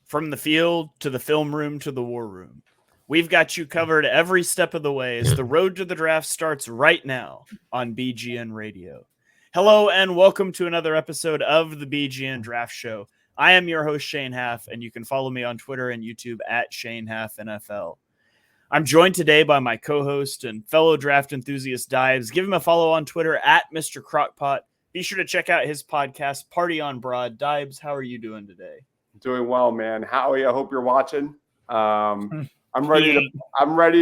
From the field to the film room to the war room, we've got you covered every step of the way as the road to the draft starts right now on BGN Radio. Hello and welcome to another episode of the BGN Draft Show. I am your host, Shane Haff, and you can follow me on Twitter and YouTube at Shane Haff NFL. I'm joined today by my co-host and fellow draft enthusiast Dives. Give him a follow on Twitter at Mr. Crockpot. Be sure to check out his podcast, Party on Broad. Dives, how are you doing today? Doing well, man. Howie, I hope you're watching. I'm ready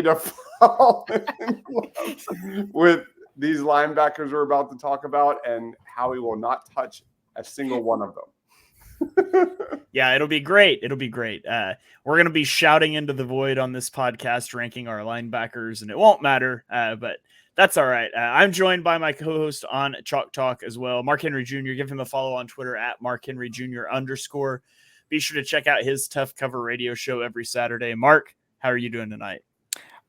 to fall in love with these linebackers we're about to talk about, and Howie will not touch a single one of them. Yeah, it'll be great. It'll be great. We're going to be shouting into the void on this podcast, ranking our linebackers, and it won't matter, but that's all right. I'm joined by my co-host on Chalk Talk as well, Mark Henry Jr. Give him a follow on Twitter at @MarkHenryJr_. Be sure to check out his Tough Cover radio show every Saturday. Mark, how are you doing tonight?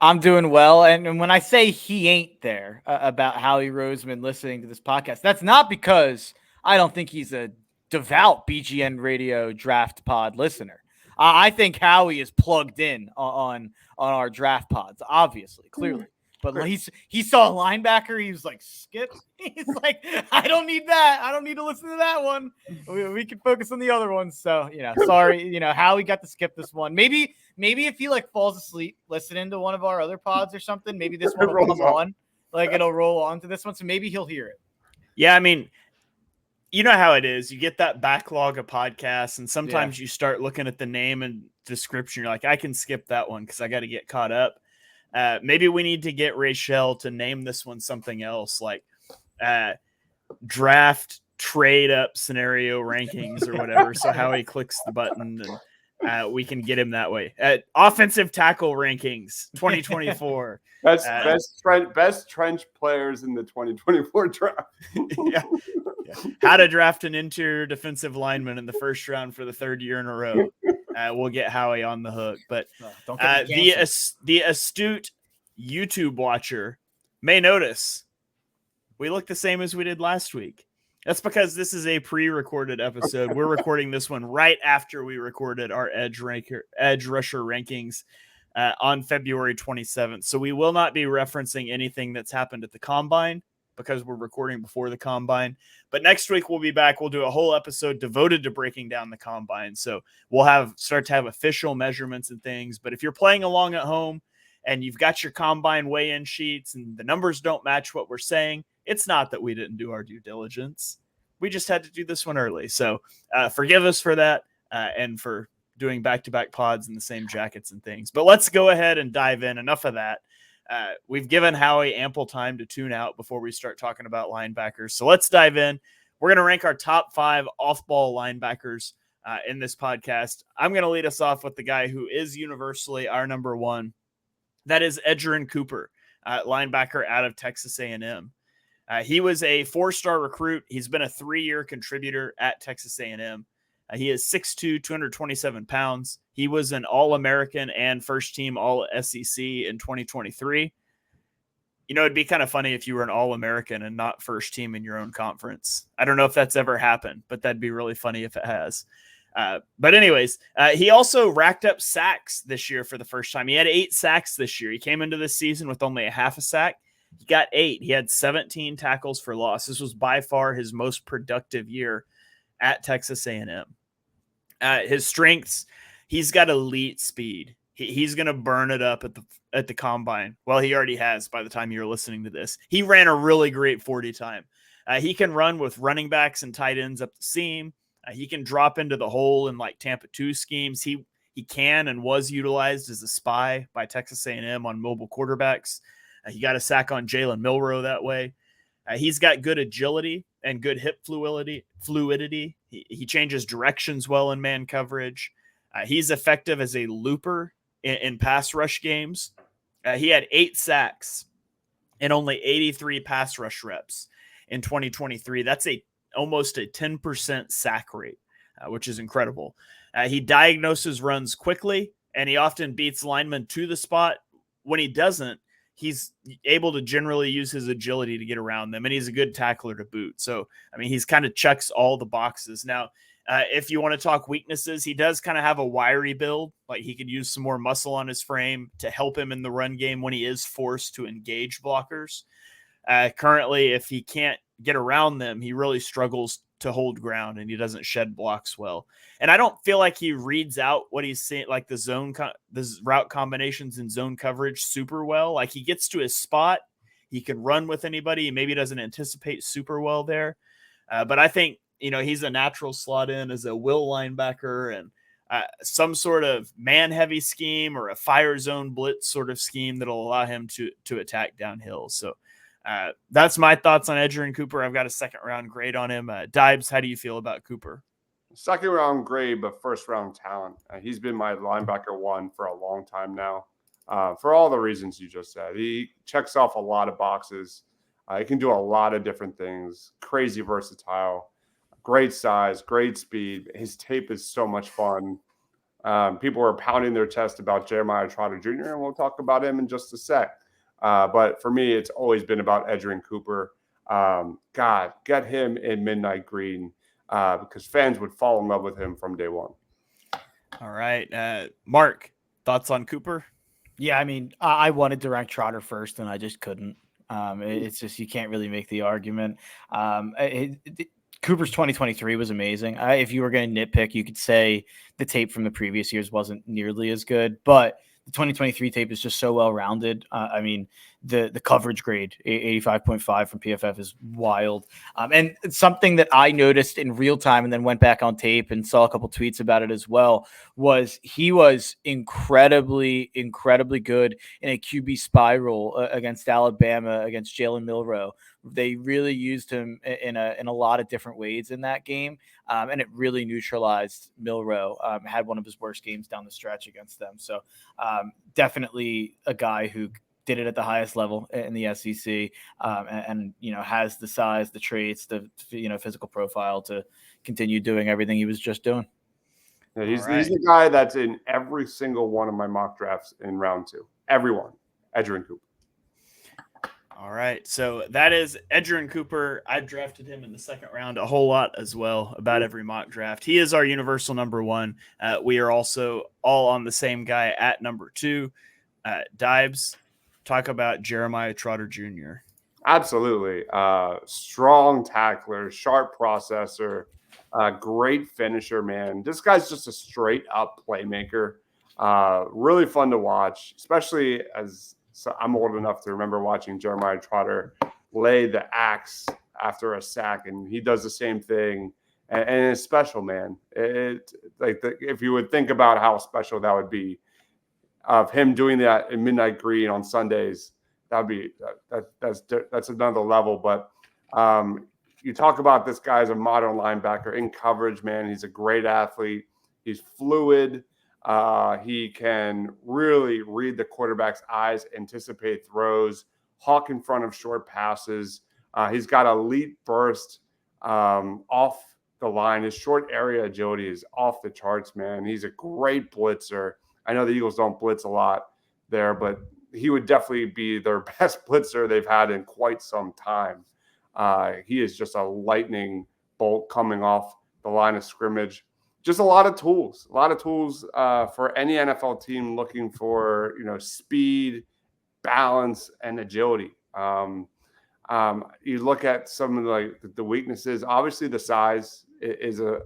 I'm doing well. And when I say he ain't there about Howie Roseman listening to this podcast, that's not because I don't think he's a devout BGN radio draft pod listener. I think Howie is plugged in on our draft pods, obviously, clearly. But he saw a linebacker. He was like, skip. He's like, I don't need that. I don't need to listen to that one. We can focus on the other ones. So, sorry, Howie got to skip this one. Maybe if he falls asleep listening to one of our other pods or something, maybe this one will come on. It'll roll on to this one. So maybe he'll hear it. Yeah, I mean, you know how it is. You get that backlog of podcasts, and sometimes you start looking at the name and description. You're like, I can skip that one because I got to get caught up. Maybe we need to get Rachel to name this one something else, like draft trade up scenario rankings or whatever. So Howie clicks the button and we can get him that way. Offensive tackle rankings 2024. Best trench players in the 2024 draft. Yeah. How to draft an interior defensive lineman in the first round for the third year in a row. We'll get Howie on the hook. But the astute YouTube watcher may notice we look the same as we did last week. That's because this is a pre-recorded episode. We're recording this one right after we recorded our edge rusher rankings on February 27th. So we will not be referencing anything that's happened at the Combine because we're recording before the Combine. But next week we'll be back. We'll do a whole episode devoted to breaking down the Combine. So we'll start to have official measurements and things. But if you're playing along at home and you've got your Combine weigh-in sheets and the numbers don't match what we're saying, it's not that we didn't do our due diligence. We just had to do this one early. So forgive us for that and for doing back-to-back pods in the same jackets and things. But let's go ahead and dive in. Enough of that. We've given Howie ample time to tune out before we start talking about linebackers. So let's dive in. We're going to rank our top 5 off-ball linebackers in this podcast. I'm going to lead us off with the guy who is universally our number one. That is Edan Cooper, linebacker out of Texas A&M. He was a 4-star recruit. He's been a 3-year contributor at Texas A&M. He is 6'2", 227 pounds. He was an All-American and first-team All-SEC in 2023. It'd be kind of funny if you were an All-American and not first-team in your own conference. I don't know if that's ever happened, but that'd be really funny if it has. But anyways, he also racked up sacks this year for the first time. He had 8 sacks this year. He came into this season with only a half a sack. He got 8. He had 17 tackles for loss. This was by far his most productive year at Texas A&M. His strengths, he's got elite speed. He's going to burn it up at the Combine. Well, he already has by the time you're listening to this. He ran a really great 40 time. He can run with running backs and tight ends up the seam. He can drop into the hole in Tampa 2 schemes. He can and was utilized as a spy by Texas A&M on mobile quarterbacks. He got a sack on Jalen Milroe that way. He's got good agility and good hip fluidity. He changes directions well in man coverage. He's effective as a looper in pass rush games. He had 8 sacks and only 83 pass rush reps in 2023. That's almost a 10% sack rate, which is incredible. He diagnoses runs quickly, and he often beats linemen to the spot. When he doesn't, he's able to generally use his agility to get around them, and he's a good tackler to boot. So, he's kind of checks all the boxes. Now, If you want to talk weaknesses, he does kind of have a wiry build. Like he could use some more muscle on his frame to help him in the run game when he is forced to engage blockers. Currently, if he can't get around them, he really struggles to hold ground and he doesn't shed blocks well. And I don't feel like he reads out what he's saying, like the route combinations and zone coverage super well. Like he gets to his spot, he can run with anybody. He maybe doesn't anticipate super well there. But I think, he's a natural slot in as a will linebacker and some sort of man heavy scheme or a fire zone blitz sort of scheme that'll allow him to attack downhill. So that's my thoughts on Edan Cooper. I've got a second round grade on him. Deibs, how do you feel about Cooper? Second round grade, but first round talent. He's been my linebacker one for a long time now. For all the reasons you just said, he checks off a lot of boxes. He can do a lot of different things. Crazy versatile, great size, great speed. His tape is so much fun. People are pounding their chest about Jeremiah Trotter Jr., and we'll talk about him in just a sec. But for me, it's always been about Edan Cooper. God, get him in midnight green because fans would fall in love with him from day one. All right. Mark, thoughts on Cooper? Yeah, I mean, I wanted to rank Trotter first, and I just couldn't. It's just you can't really make the argument. Cooper's 2023 was amazing. If you were going to nitpick, you could say the tape from the previous years wasn't nearly as good, but the 2023 tape is just so well-rounded. I mean, the coverage grade, 85.5 from PFF is wild. And something that I noticed in real time and then went back on tape and saw a couple tweets about it as well was he was incredibly, incredibly good in a QB spiral against Alabama, against Jalen Milroe. They really used him in a lot of different ways in that game, and it really neutralized Milroe. Had one of his worst games down the stretch against them. So definitely a guy who did it at the highest level in the SEC, and has the size, the traits, the physical profile to continue doing everything he was just doing. Yeah, he's the guy that's in every single one of my mock drafts in round 2. Everyone, Edan Cooper. All right, so that is Edan Cooper. I drafted him in the second round a whole lot as well, about every mock draft. He is our universal number 1. We are also all on the same guy at number 2. Deibs, talk about Jeremiah Trotter Jr. Absolutely. Strong tackler, sharp processor, great finisher, man. This guy's just a straight-up playmaker. Really fun to watch, especially as I'm old enough to remember watching Jeremiah Trotter lay the axe after a sack, and he does the same thing. And it's special, man. If you would think about how special that would be, of him doing that in midnight green on Sundays, that's another level. But you talk about this guy as a modern linebacker in coverage, man. He's a great athlete. He's fluid. He can really read the quarterback's eyes, anticipate throws, hawk in front of short passes. He's got elite burst off the line. His short area agility is off the charts, man. He's a great blitzer. I know the Eagles don't blitz a lot there, but he would definitely be their best blitzer they've had in quite some time. He is just a lightning bolt coming off the line of scrimmage. Just a lot of tools for any NFL team looking for, speed, balance, and agility. You look at some of the weaknesses. Obviously, the size is a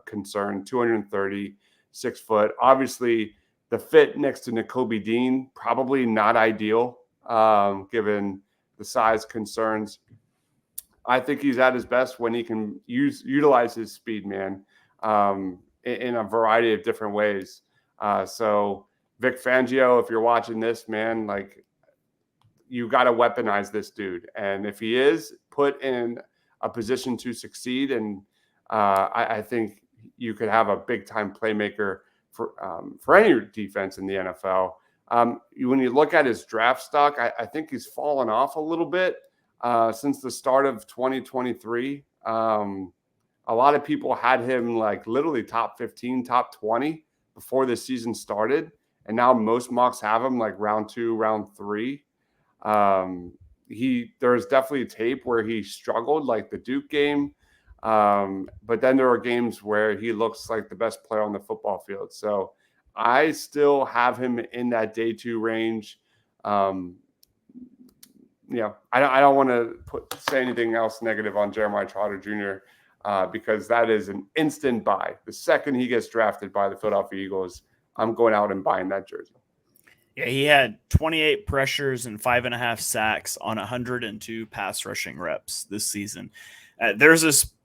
concern. 230, 6 foot. Obviously, the fit next to Nakobe Dean probably not ideal, given the size concerns. I think he's at his best when he can utilize his speed, man. In a variety of different ways. So Vic Fangio, if you're watching this, man, you got to weaponize this dude. And if he is put in a position to succeed, and I think you could have a big time playmaker for any defense in the NFL. When you look at his draft stock, I think he's fallen off a little bit since the start of 2023. A lot of people had him literally top 15, top 20 before the season started. And now most mocks have him round 2, round 3. There's definitely tape where he struggled, like the Duke game. But then there are games where he looks like the best player on the football field. So I still have him in that day 2 range. I don't want to say anything else negative on Jeremiah Trotter Jr. Because that is an instant buy. The second he gets drafted by the Philadelphia Eagles, I'm going out and buying that jersey. Yeah, he had 28 pressures and 5.5 sacks on 102 pass rushing reps this season.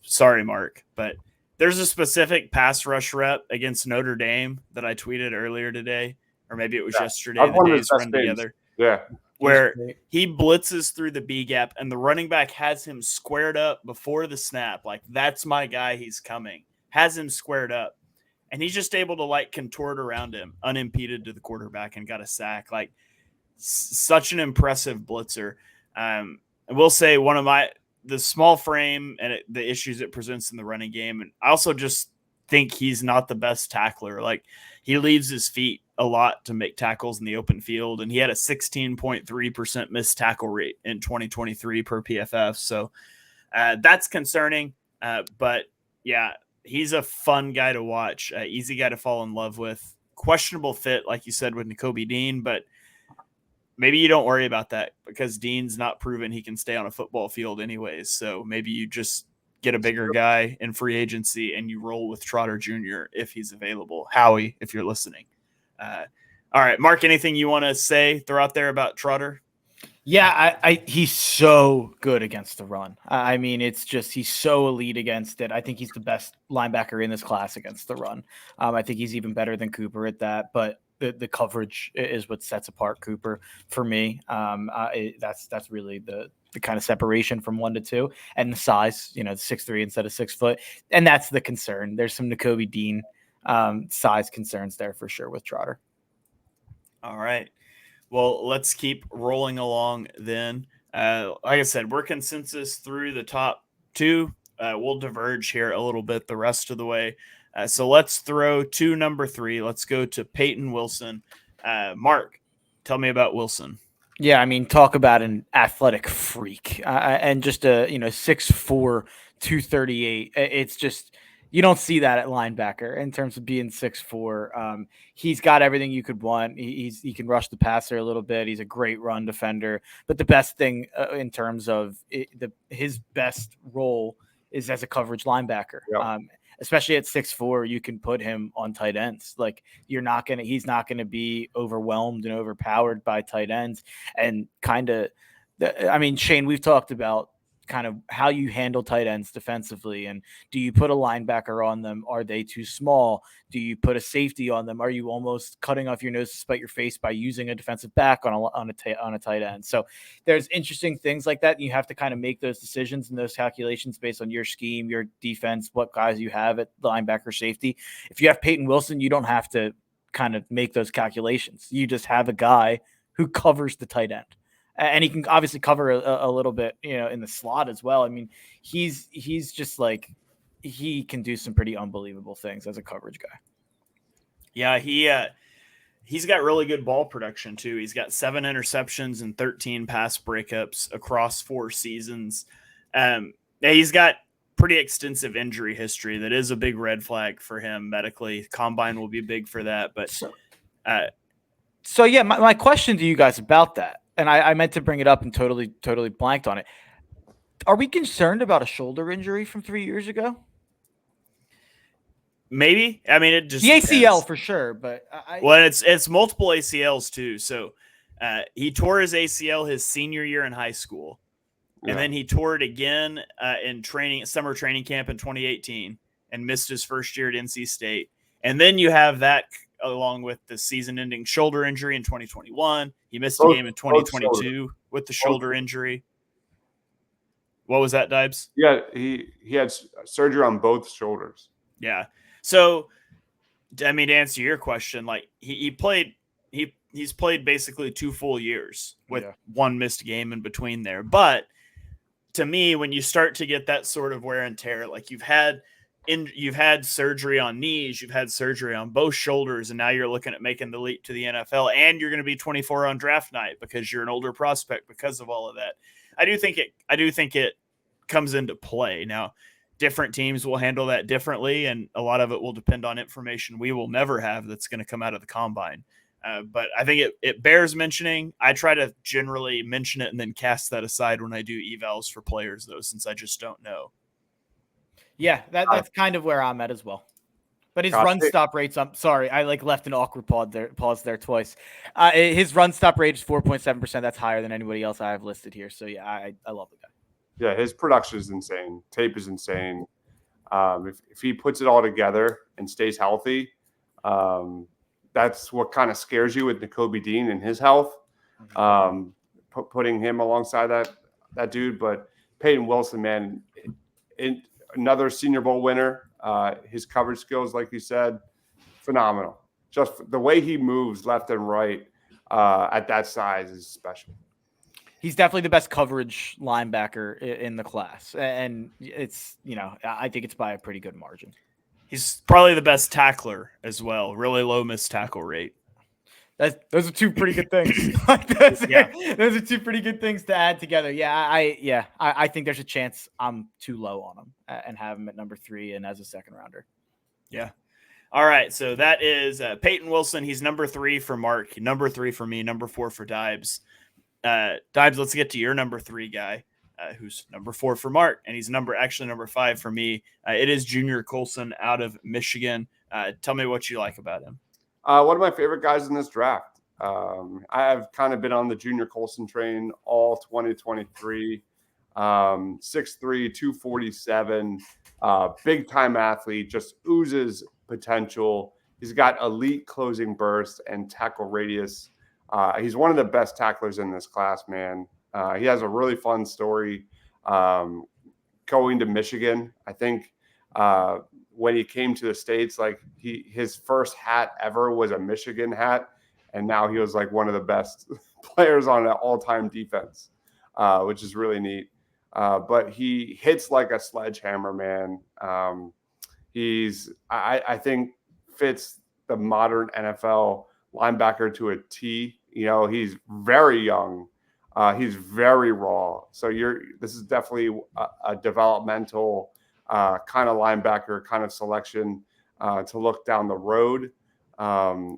Sorry, Mark, but there's a specific pass rush rep against Notre Dame that I tweeted earlier today, or maybe it was yesterday. The days run together. Yeah. Where he blitzes through the B gap and the running back has him squared up before the snap. Like, that's my guy. He's coming. Has him squared up. And he's just able to contort around him unimpeded to the quarterback and got a sack. Like, such an impressive blitzer. I will say the small frame and the issues it presents in the running game. And I also just think he's not the best tackler. Like, he leaves his feet a lot to make tackles in the open field. And he had a 16.3% missed tackle rate in 2023 per PFF. So that's concerning. But yeah, he's a fun guy to watch, easy guy to fall in love with. Questionable fit, like you said, with Nakobe Dean, but maybe you don't worry about that because Dean's not proven he can stay on a football field anyways. So maybe you just get a bigger guy in free agency and you roll with Trotter Jr. if he's available. Howie, if you're listening. All right, Mark, anything you want to throw out there about Trotter? Yeah, he's so good against the run. I mean, it's just he's so elite against it. I think he's the best linebacker in this class against the run. I think he's even better than Cooper at that, but the coverage is what sets apart Cooper for me. That's really the kind of separation from 1 to 2, and the size, 6'3" instead of 6 foot. And that's the concern. There's some Nakobe Dean size concerns there for sure with Trotter. All right. Well, let's keep rolling along then. Like I said, we're consensus through the top 2. We'll diverge here a little bit the rest of the way. So let's throw to number 3. Let's go to Payton Wilson. Mark, tell me about Wilson. Yeah, I mean, talk about an athletic freak and just a 6'4", 238. It's just you don't see that at linebacker in terms of being 6'4". He's got everything you could want. He can rush the passer a little bit. He's a great run defender. But the best thing in terms of his best role is as a coverage linebacker. Yep. Especially at 6'4", you can put him on tight ends. Like he's not gonna be overwhelmed and overpowered by tight ends. And Shane, we've talked about kind of how you handle tight ends defensively. And do you put a linebacker on them? Are they too small? Do you put a safety on them? Are you almost cutting off your nose to spite your face by using a defensive back on a tight end? So there's interesting things like that. You have to kind of make those decisions and those calculations based on your scheme, your defense, what guys you have at linebacker, safety. If you have Payton Wilson, you don't have to kind of make those calculations. You just have a guy who covers the tight end. And he can obviously cover a little bit, in the slot as well. I mean, he's just like he can do some pretty unbelievable things as a coverage guy. Yeah, he's got really good ball production too. He's got 7 interceptions and 13 pass breakups across 4 seasons. He's got pretty extensive injury history. That is a big red flag for him medically. Combine will be big for that. But so yeah, my question to you guys about that. And I meant to bring it up and totally blanked on it. Are we concerned about a shoulder injury from 3 years ago? Maybe. I mean, it just the ACL depends. For sure, but it's multiple ACLs too. So he tore his ACL his senior year in high school, and then he tore it again in summer training camp in 2018, and missed his first year at NC State. And then you have that along with the season-ending shoulder injury in 2021. He missed a game in 2022 with the shoulder injury. What was that, Dibes? Yeah, he had surgery on both shoulders. Yeah. So, I mean, to answer your question, like he's played basically 2 full years with 1 missed game in between there. But to me, when you start to get that sort of wear and tear, like you've had surgery on knees, you've had surgery on both shoulders, and now you're looking at making the leap to the NFL, and you're going to be 24 on draft night because you're an older prospect because of all of that. I do think it comes into play. Now, different teams will handle that differently, and a lot of it will depend on information we will never have that's going to come out of the combine. But I think it bears mentioning. I try to generally mention it and then cast that aside when I do evals for players, though, since I just don't know. Yeah, that's kind of where I'm at as well. But his run stop rates, I'm sorry, I left an awkward pause there twice. His run stop rate is 4.7%. That's higher than anybody else I have listed here. So yeah, I love the guy. Yeah, his production is insane. Tape is insane. If he puts it all together and stays healthy, that's what kind of scares you with Nakobe Dean and his health. Putting him alongside that dude, but Payton Wilson, man, another Senior Bowl winner. His coverage skills, like you said, phenomenal. Just the way he moves left and right at that size is special. He's definitely the best coverage linebacker in the class. And it's, I think it's by a pretty good margin. He's probably the best tackler as well. Really low missed tackle rate. Those are two pretty good things. Those are two pretty good things to add together. I think there's a chance I'm too low on him and have him at number 3 and as a second rounder. Yeah. All right. So that is Payton Wilson. He's number 3 for Mark, number 3 for me, number 4 for Deibs. Deibs, let's get to your number 3 guy, who's number 4 for Mark, and he's number 5 for me. It is Junior Colson out of Michigan. Tell me what you like about him. One of my favorite guys in this draft. I have kind of been on the Junior Colson train all 2023. 6'3", 247, big time athlete, just oozes potential. He's got elite closing burst and tackle radius. He's one of the best tacklers in this class, man. He has a really fun story going to Michigan. I think when he came to the States, his first hat ever was a Michigan hat, and now he was like one of the best players on an all-time defense, which is really neat. But he hits like a sledgehammer, man. I think fits the modern NFL linebacker to a T. He's very young. He's very raw. So this is definitely a developmental kind of linebacker, kind of selection to look down the road.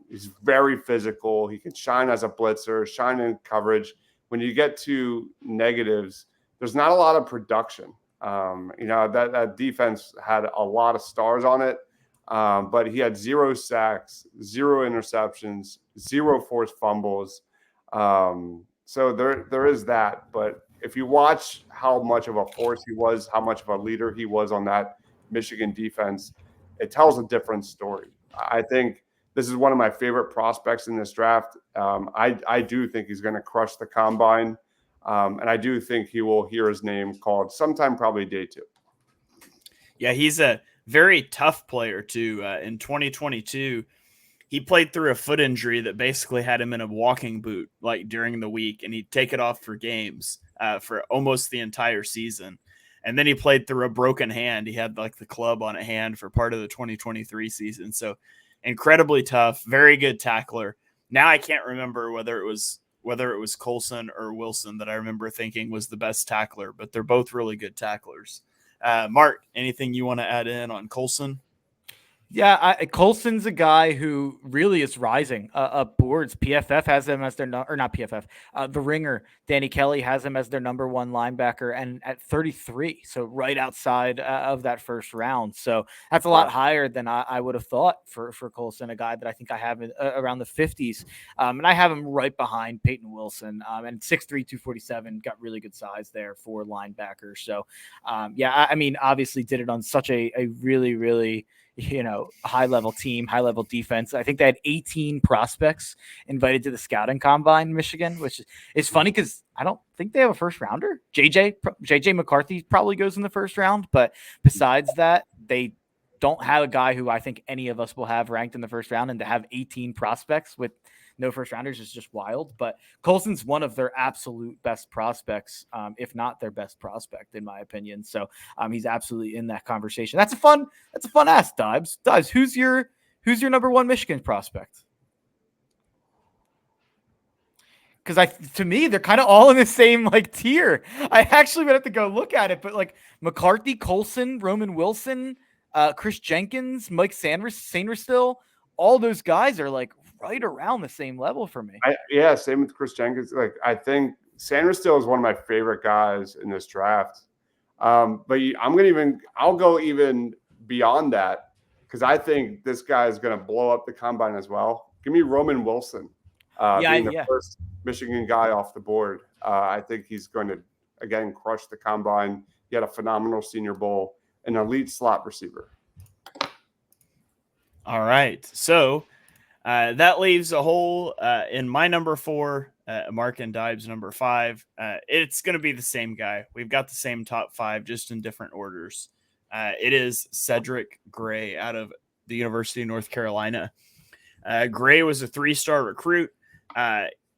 He's very physical. He can shine as a blitzer, shine in coverage. When you get to negatives, there's not a lot of production. That defense had a lot of stars on it, but he had 0 sacks, 0 interceptions, 0 forced fumbles. So there is that. But if you watch how much of a force he was, how much of a leader he was on that Michigan defense, it tells a different story. I think this is one of my favorite prospects in this draft. I do think he's going to crush the combine. And I do think he will hear his name called sometime, probably day 2. Yeah, he's a very tough player too. In 2022, he played through a foot injury that basically had him in a walking boot during the week, and he'd take it off for games for almost the entire season. And then he played through a broken hand. He had the club on a hand for part of the 2023 season. So incredibly tough, very good tackler. Now I can't remember whether it was Colson or Wilson that I remember thinking was the best tackler, but they're both really good tacklers. Mark, anything you want to add in on Colson? Yeah, Colson's a guy who really is rising up boards. PFF has him as their or not PFF. The Ringer, Danny Kelly has him as their number 1 linebacker, and at 33, so right outside of that first round. So that's a lot higher than I would have thought for Colson, a guy that I think I have around the 50s, and I have him right behind Payton Wilson. And 6'3", 247, got really good size there for linebackers. So I mean, obviously did it on such a really, really high-level team, high-level defense. I think they had 18 prospects invited to the scouting combine in Michigan, which is funny because I don't think they have a first rounder. JJ McCarthy probably goes in the first round, but besides that, they don't have a guy who I think any of us will have ranked in the first round, and to have 18 prospects with no first rounders is just wild. But Colson's one of their absolute best prospects, if not their best prospect, in my opinion. So he's absolutely in that conversation. That's a fun ask, Deibs. Deibs, who's your number 1 Michigan prospect? because to me they're kind of all in the same like tier. I actually would have to go look at it, but like McCarthy, Colson, Roman Wilson, Chris Jenkins, Mike Sainristil, all those guys are like right around the same level for me. Same with Chris Jenkins. Like I think Sainristil is one of my favorite guys in this draft. But I'll go even beyond that because I think this guy is going to blow up the combine as well. Give me Roman Wilson. Being the first Michigan guy off the board. I think he's going to, again, crush the combine. He had a phenomenal Senior Bowl, an elite slot receiver. All right. So that leaves a hole in my number 4, Mark and Deib's number 5. It's going to be the same guy. We've got the same top 5, just in different orders. It is Cedric Gray out of the University of North Carolina. Gray was a 3-star recruit.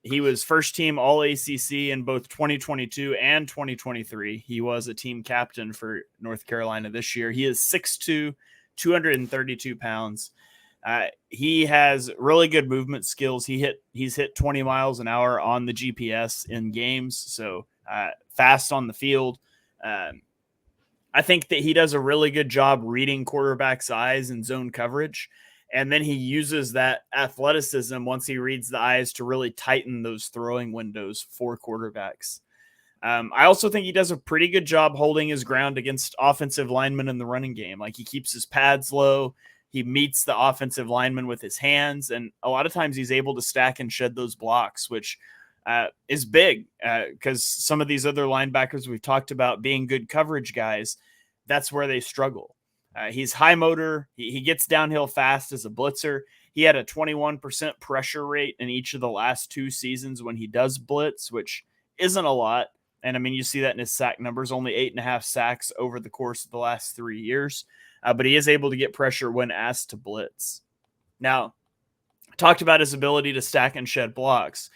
He was first team All ACC in both 2022 and 2023. He was a team captain for North Carolina this year. He is 6'2", 232 pounds. He has really good movement skills. He's hit 20 miles an hour on the GPS in games. So fast on the field. I think that he does a really good job reading quarterback's eyes and zone coverage. And then he uses that athleticism once he reads the eyes to really tighten those throwing windows for quarterbacks. I also think he does a pretty good job holding his ground against offensive linemen in the running game. Like he keeps his pads low. He meets the offensive lineman with his hands. And a lot of times he's able to stack and shed those blocks, which is big because some of these other linebackers we've talked about being good coverage guys, that's where they struggle. He's high motor. He gets downhill fast as a blitzer. He had a 21% pressure rate in each of the last 2 seasons when he does blitz, which isn't a lot. And I mean, you see that in his sack numbers, only 8.5 sacks over the course of the last 3 years. But he is able to get pressure when asked to blitz. Now, I talked about his ability to stack and shed blocks.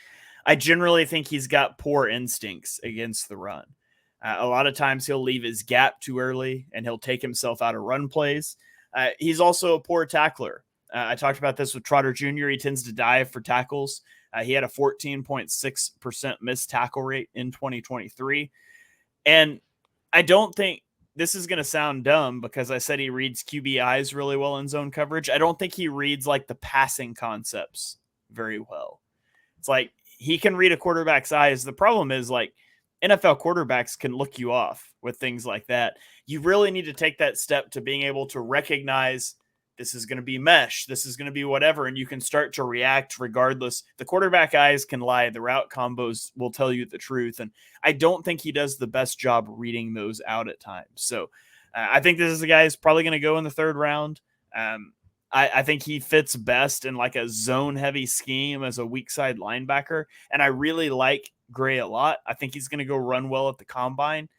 I generally think he's got poor instincts against the run. A lot of times he'll leave his gap too early and he'll take himself out of run plays. He's also a poor tackler. I talked about this with Trotter Jr. He tends to dive for tackles. He had a 14.6% missed tackle rate in 2023. And I don't think this is going to sound dumb because I said he reads QB eyes really well in zone coverage. I don't think he reads like the passing concepts very well. It's like he can read a quarterback's eyes. The problem is like NFL quarterbacks can look you off with things like that. You really need to take that step to being able to recognize this is going to be mesh. This is going to be whatever. And you can start to react regardless. The quarterback eyes can lie. The route combos will tell you the truth. And I don't think he does the best job reading those out at times. So I think this is a guy who's probably going to go in the 3rd round. I think he fits best in like a zone heavy scheme as a weak side linebacker. And I really like Gray a lot. I think he's going to go run well at the combine.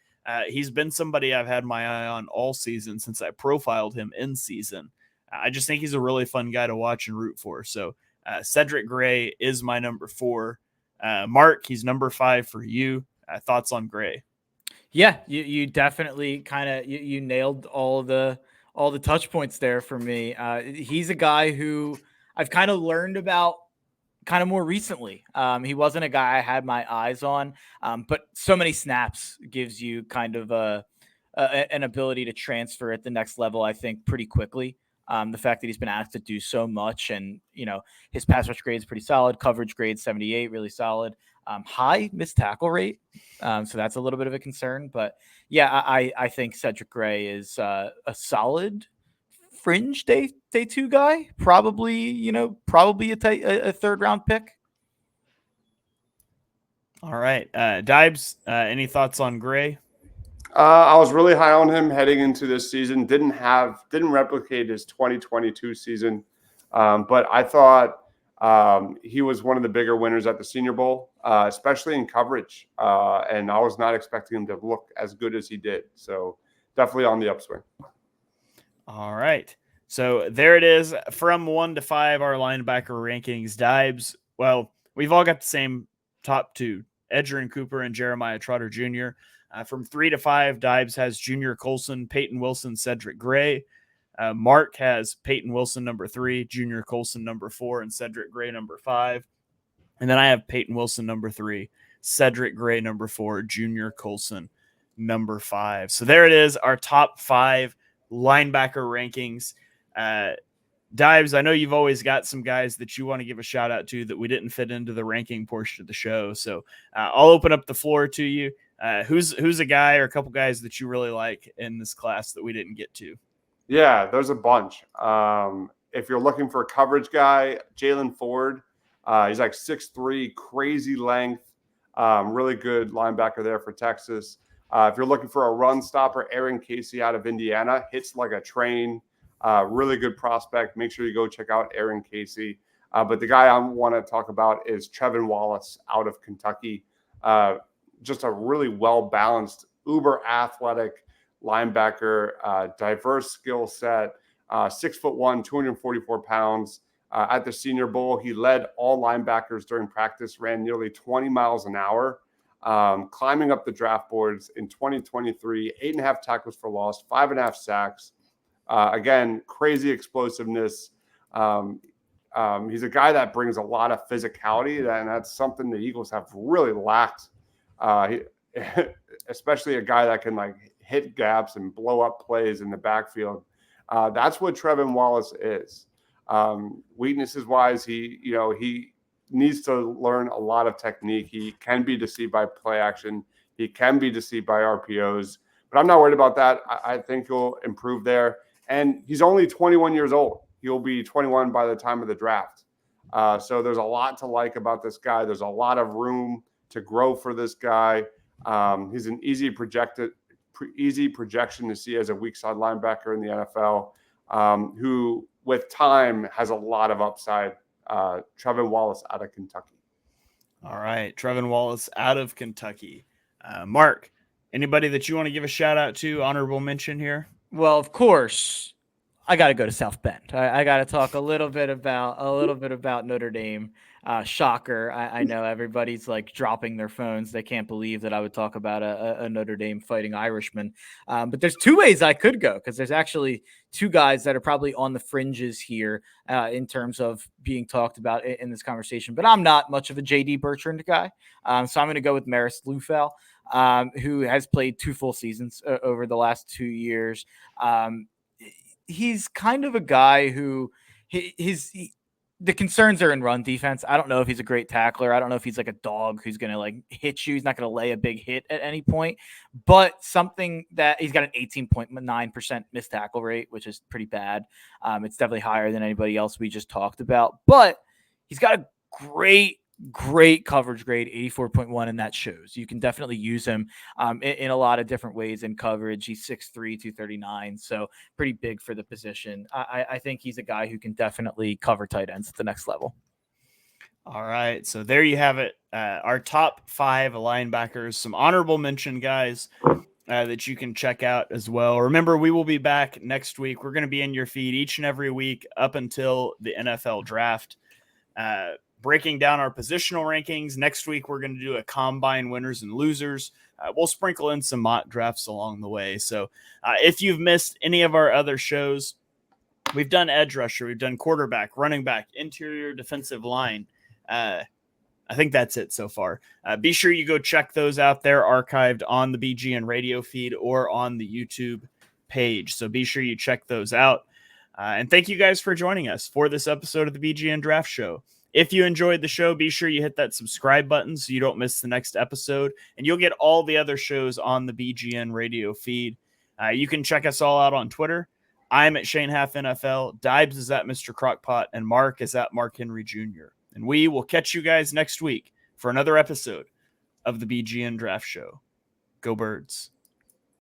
He's been somebody I've had my eye on all season since I profiled him in season. I just think he's a really fun guy to watch and root for. So Cedric Gray is my number 4. Mark, he's number 5 for you. Thoughts on Gray? Yeah, you definitely kind of you nailed all the touch points there for me. He's a guy who I've kind of learned about kind of more recently. He wasn't a guy I had my eyes on, but so many snaps gives you kind of an ability to transfer at the next level, I think, pretty quickly. The fact that he's been asked to do so much and, you know, his pass rush grade is pretty solid. Coverage grade 78, really solid. High missed tackle rate. So that's a little bit of a concern. But yeah, I think Cedric Gray is a solid fringe day 2 guy. Probably a 3rd round pick. All right. Deibs, any thoughts on Gray? I was really high on him heading into this season. Didn't replicate his 2022 season, but I thought he was one of the bigger winners at the Senior Bowl, especially in coverage. And I was not expecting him to look as good as he did. So definitely on the upswing. All right. So there it is. From 1 to 5, our linebacker rankings. Deibs, well, we've all got the same top 2, Edan Cooper and Jeremiah Trotter Jr. From 3 to 5, Deibs has Junior Colson, Payton Wilson, Cedric Gray. Mark has Payton Wilson number 3, Junior Colson number 4, and Cedric Gray number 5. And then I have Payton Wilson, number 3, Cedric Gray, number 4, Junior Colson, number 5. So there it is, our top 5 linebacker rankings. Dives, I know you've always got some guys that you want to give a shout out to that we didn't fit into the ranking portion of the show. So I'll open up the floor to you. Who's a guy or a couple guys that you really like in this class that we didn't get to? Yeah, there's a bunch. If you're looking for a coverage guy, Jalen Ford, he's like 6'3", crazy length, really good linebacker there for Texas. If you're looking for a run stopper, Aaron Casey out of Indiana, hits like a train. Really good prospect. Make sure you go check out Aaron Casey. But the guy I want to talk about is Trevin Wallace out of Kentucky. Just a really well-balanced, uber athletic linebacker, diverse skill set, 6'1", 244 pounds. At the Senior Bowl, he led all linebackers during practice, ran nearly 20 miles an hour, climbing up the draft boards in 2023, 8.5 tackles for loss, 5.5 sacks. Again, crazy explosiveness. He's a guy that brings a lot of physicality, and that's something the Eagles have really lacked. Especially a guy that can like hit gaps and blow up plays in the backfield. That's what Trevin Wallace is. Weaknesses wise, he needs to learn a lot of technique. He can be deceived by play action. He can be deceived by RPOs, but I'm not worried about that. I think he'll improve there. And he's only 21 years old. He'll be 21 by the time of the draft. So there's a lot to like about this guy. There's a lot of room to grow for this guy. He's an easy projection to see as a weak side linebacker in the NFL, who with time has a lot of upside. Trevin Wallace out of Kentucky. All right, Trevin Wallace out of Kentucky. Mark, anybody that you want to give a shout out to, honorable mention here? Well, of course, I got to go to South Bend. I got to talk a little bit about Notre Dame. Shocker. I know everybody's like dropping their phones. They can't believe that I would talk about a Notre Dame Fighting Irishman. But there's 2 ways I could go, because there's actually 2 guys that are probably on the fringes here in terms of being talked about in this conversation. But I'm not much of a J.D. Bertrand guy. So I'm going to go with Maris Lufel, who has played 2 full seasons over the last 2 years. He's kind of a guy who the concerns are in run defense. I don't know if he's a great tackler. I don't know if he's like a dog who's going to like hit you. He's not going to lay a big hit at any point, but something that he's got an 18.9% missed tackle rate, which is pretty bad. It's definitely higher than anybody else we just talked about, but he's got a great coverage grade, 84.1, and that shows. You can definitely use him in a lot of different ways in coverage. He's 6'3", 239, so pretty big for the position. I think he's a guy who can definitely cover tight ends at the next level. All right, so there you have it. Our top 5 linebackers, some honorable mention guys that you can check out as well. Remember, we will be back next week. We're going to be in your feed each and every week up until the NFL draft. Breaking down our positional rankings. Next week, we're going to do a combine winners and losers. We'll sprinkle in some mock drafts along the way. So if you've missed any of our other shows, we've done edge rusher, we've done quarterback, running back, interior defensive line. I think that's it so far. Be sure you go check those out. They're archived on the BGN radio feed or on the YouTube page. So be sure you check those out. And thank you guys for joining us for this episode of the BGN Draft Show. If you enjoyed the show, be sure you hit that subscribe button so you don't miss the next episode, and you'll get all the other shows on the BGN radio feed. You can check us all out on Twitter. I'm at Shane Haff NFL. Dibes is at Mr. Crockpot, and Mark is at Mark Henry Jr. And we will catch you guys next week for another episode of the BGN Draft Show. Go Birds.